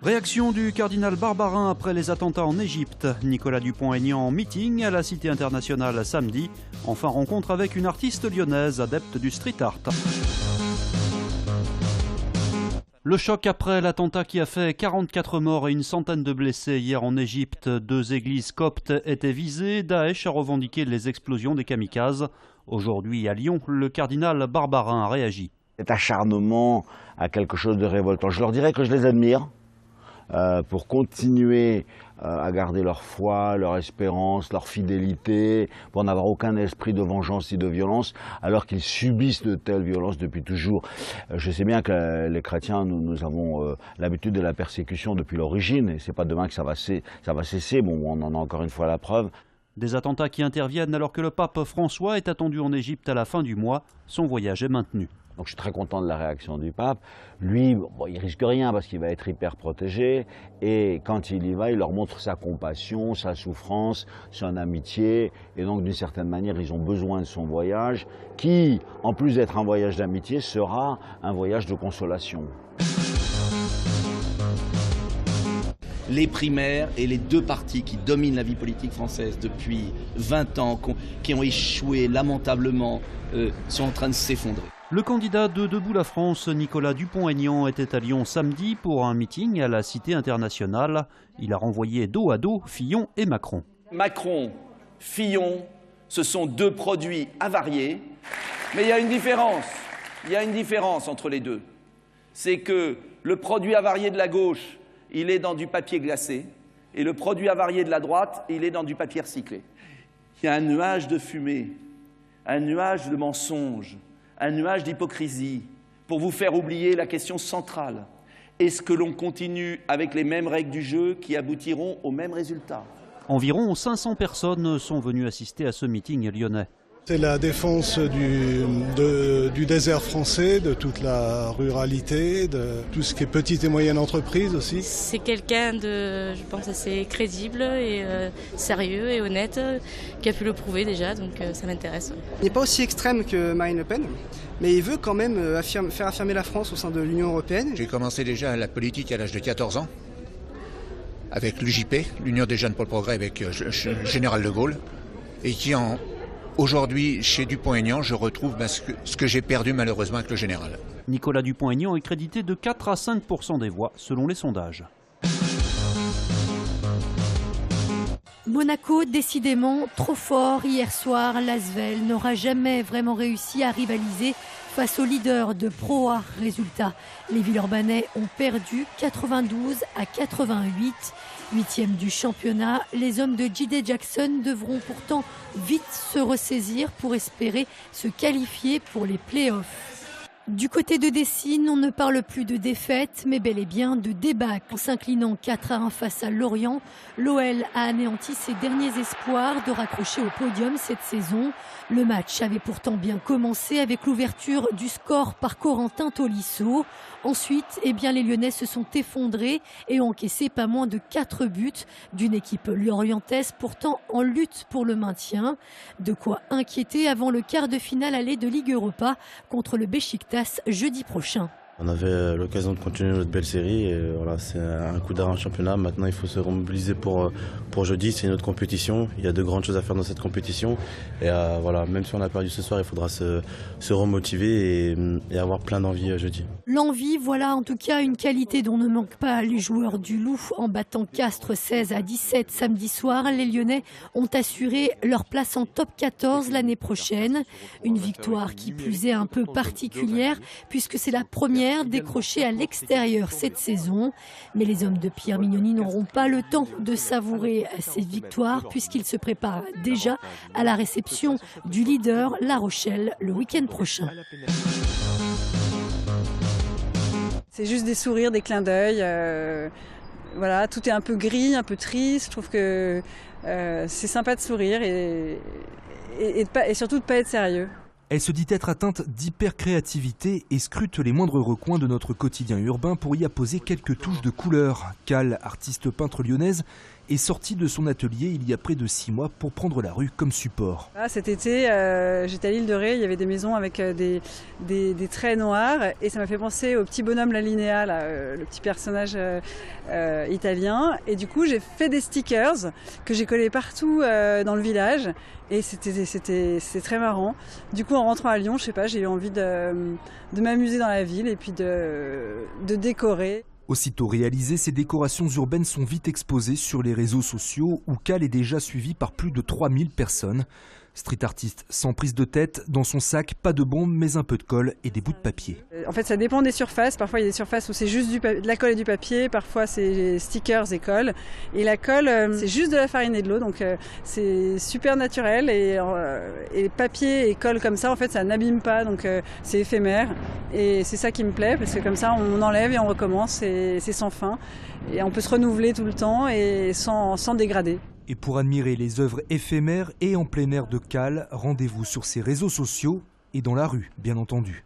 Réaction du cardinal Barbarin après les attentats en Égypte. Nicolas Dupont-Aignan en meeting à la Cité internationale samedi. Enfin rencontre avec une artiste lyonnaise adepte du street art. Le choc après l'attentat qui a fait 44 morts et une centaine de blessés hier en Égypte. 2 églises coptes étaient visées. Daesh a revendiqué les explosions des kamikazes. Aujourd'hui à Lyon, le cardinal Barbarin a réagi. Cet acharnement à quelque chose de révoltant. Je leur dirais que je les admire pour continuer à garder leur foi, leur espérance, leur fidélité, pour n'avoir aucun esprit de vengeance et de violence, alors qu'ils subissent de telles violences depuis toujours. Je sais bien que les chrétiens, nous avons l'habitude de la persécution depuis l'origine, et c'est pas demain que ça va cesser. Bon, on en a encore une fois la preuve. Des attentats qui interviennent alors que le pape François est attendu en Égypte à la fin du mois. Son voyage est maintenu. Donc je suis très content de la réaction du pape. Lui, bon, il risque rien parce qu'il va être hyper protégé. Et quand il y va, il leur montre sa compassion, sa souffrance, son amitié. Et donc d'une certaine manière, ils ont besoin de son voyage, qui, en plus d'être un voyage d'amitié, sera un voyage de consolation. Les primaires et les 2 partis qui dominent la vie politique française depuis 20 ans, qui ont échoué lamentablement, sont en train de s'effondrer. Le candidat de Debout la France, Nicolas Dupont-Aignan, était à Lyon samedi pour un meeting à la Cité internationale. Il a renvoyé dos à dos Fillon et Macron. Macron, Fillon, ce sont 2 produits avariés, mais il y a une différence. Il y a une différence entre les deux. C'est que le produit avarié de la gauche, il est dans du papier glacé, et le produit avarié de la droite, il est dans du papier recyclé. Il y a un nuage de fumée, un nuage de mensonges, un nuage d'hypocrisie pour vous faire oublier la question centrale. Est-ce que l'on continue avec les mêmes règles du jeu qui aboutiront au même résultat? Environ 500 personnes sont venues assister à ce meeting lyonnais. C'est la défense du désert français, de toute la ruralité, de tout ce qui est petite et moyenne entreprise aussi. C'est quelqu'un de, je pense, assez crédible et sérieux et honnête, qui a pu le prouver déjà, donc ça m'intéresse. Il n'est pas aussi extrême que Marine Le Pen, mais il veut quand même faire affirmer la France au sein de l'Union européenne. J'ai commencé déjà la politique à l'âge de 14 ans, avec l'UJP, l'Union des Jeunes pour le Progrès, avec le général de Gaulle, et qui aujourd'hui, chez Dupont-Aignan, je retrouve ce que j'ai perdu malheureusement avec le général. Nicolas Dupont-Aignan est crédité de 4 à 5% des voix, selon les sondages. Monaco, décidément trop fort hier soir. L'Asvel n'aura jamais vraiment réussi à rivaliser face au leader de Pro A. Résultat, les Villeurbanais ont perdu 92 à 88. 8e du championnat, les hommes de J.D. Jackson devront pourtant vite se ressaisir pour espérer se qualifier pour les play-offs. Du côté de Dessine, on ne parle plus de défaite, mais bel et bien de débâcle. En s'inclinant 4-1 face à Lorient, l'OL a anéanti ses derniers espoirs de raccrocher au podium cette saison. Le match avait pourtant bien commencé avec l'ouverture du score par Corentin Tolisso. Ensuite, les Lyonnais se sont effondrés et ont encaissé pas moins de 4 buts d'une équipe lorientaise pourtant en lutte pour le maintien. De quoi inquiéter avant le quart de finale aller de Ligue Europa contre le Beşiktaş jeudi prochain. On avait l'occasion de continuer notre belle série et voilà, c'est un coup d'arrêt en championnat. Maintenant, il faut se remobiliser pour jeudi. C'est une autre compétition. Il y a de grandes choses à faire dans cette compétition. Et voilà, même si on a perdu ce soir, il faudra se remotiver et avoir plein d'envie jeudi. L'envie, voilà en tout cas une qualité dont ne manquent pas les joueurs du Loup. En battant Castres 16 à 17 samedi soir, les Lyonnais ont assuré leur place en top 14 l'année prochaine. Une victoire qui plus est un peu particulière puisque c'est la première décrochée à l'extérieur cette saison. Mais les hommes de Pierre Mignoni n'auront pas le temps de savourer cette victoire puisqu'ils se préparent déjà à la réception du leader La Rochelle le week-end prochain. C'est juste des sourires, des clins d'œil. Voilà, tout est un peu gris, un peu triste. Je trouve que c'est sympa de sourire et surtout de ne pas être sérieux. Elle se dit être atteinte d'hypercréativité et scrute les moindres recoins de notre quotidien urbain pour y apposer quelques touches de couleur. Cal, artiste peintre lyonnaise, est sorti de son atelier il y a près de 6 mois pour prendre la rue comme support. Cet été, j'étais à l'île de Ré, il y avait des maisons avec des traits noirs et ça m'a fait penser au petit bonhomme La Linea, le petit personnage italien. Et du coup, j'ai fait des stickers que j'ai collés partout dans le village et c'était très marrant. Du coup, en rentrant à Lyon, je sais pas, j'ai eu envie de m'amuser dans la ville et puis de décorer. Aussitôt réalisées, ces décorations urbaines sont vite exposées sur les réseaux sociaux où Cal est déjà suivi par plus de 3000 personnes. Street artiste sans prise de tête, dans son sac, pas de bombe mais un peu de colle et des bouts de papier. En fait ça dépend des surfaces, parfois il y a des surfaces où c'est juste de la colle et du papier, parfois c'est stickers et colle. Et la colle c'est juste de la farine et de l'eau, donc c'est super naturel et papier et colle comme ça en fait ça n'abîme pas, donc c'est éphémère. Et c'est ça qui me plaît parce que comme ça on enlève et on recommence et c'est sans fin. Et on peut se renouveler tout le temps et sans dégrader. Et pour admirer les œuvres éphémères et en plein air de Cal, rendez-vous sur ses réseaux sociaux et dans la rue, bien entendu.